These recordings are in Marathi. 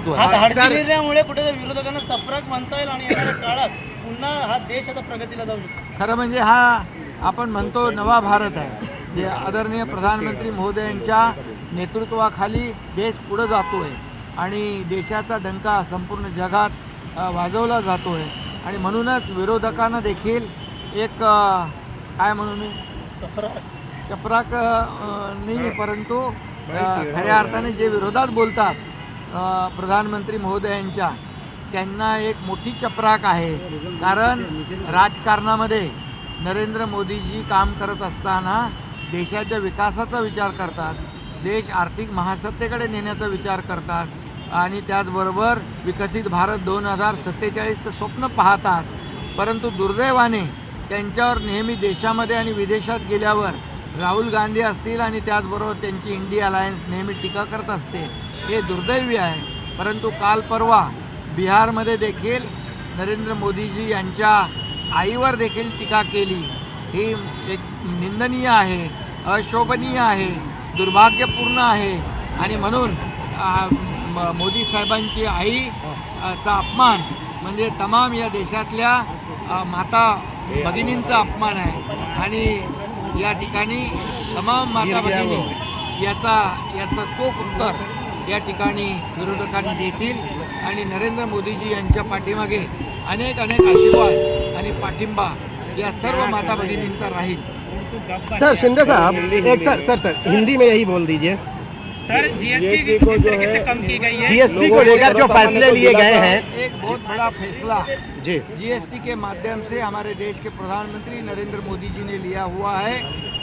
महत्व आहे. हा धाडसी निर्णयामुळे कुठेतरी विरोधकांना चपराक म्हणता येईल आणि येणाऱ्या काळात पुन्हा हा देश आता प्रगतीला जाऊ शकतो. खरं म्हणजे हा आपण म्हणतो नवा भारत आहे, जे आदरणीय प्रधानमंत्री महोदयांच्या नेतृत्वाखाली देश पुढे जातो आहे आणि देशाचा डंका संपूर्ण जगात वाजवला जातो आहे. आणि म्हणूनच विरोधकांना देखील एक काय म्हणून चपराक नाही, परंतु खऱ्या अर्थाने जे विरोधात बोलतात प्रधानमंत्री महोदयांच्या, त्यांना एक मोठी चपराक आहे. कारण राजकारणामध्ये नरेंद्र मोदीजी काम करत असताना देशाच्या विकासाचा विचार करतात, देश आर्थिक महासत्तेकडे नेण्याचा विचार करतात आणि त्याचबरोबर विकसित भारत 2047चं स्वप्न पाहतात. परंतु दुर्दैवाने त्यांच्यावर नेहमी देशामध्ये आणि विदेशात गेल्यावर राहुल गांधी असतील आणि त्याचबरोबर त्यांची इंडिया अलायन्स नेहमी टीका करत असते, हे दुर्दैवी आहे. परंतु काल परवा बिहारमध्ये देखील नरेंद्र मोदीजी यांच्या आईवर देखील टीका केली. ही एक निंदनीय आहे, अशोभनीय आहे, दुर्भाग्यपूर्ण आहे. आणि म्हणून मोदी साहेबांची आईचा अपमान म्हणजे तमाम या देशातल्या माता भगिनींचा अपमान आहे. आणि या ठिकाणी तमाम माता भगिनी याचं चोख उत्तर या ठिकाणी विरोधकांनी देतील. आणि नरेंद्र मोदीजी यांच्या पाठीमागे अनेक आशीर्वाद आणि पाठिंबा या सर्व माता भगिनींचा राहील. सर शिंदे साहब एक सर हिंदी में यही बोल दीजिए सर, जीएसटी किस तरीके से कम की गई है? जीएसटी को लेकर जो फैसले लिए गए हैं, एक बहुत बड़ा फैसला जी जीएसटी के माध्यम से हमारे देश के प्रधानमंत्री नरेंद्र मोदी जी ने लिया हुआ है.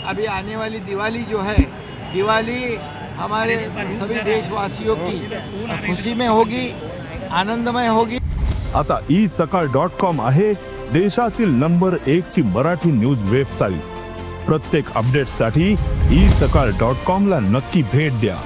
अभी आने वाली दिवाली जो है, दिवाली हमारे सभी देशवासियों की खुशी में होगी, आनंदमय होगी. आता isakal.com आहे देशातील नंबर 1 ची मराठी न्यूज वेबसाईट. प्रत्येक अपडेटसाठी isakal.com ला नक्की भेट द्या.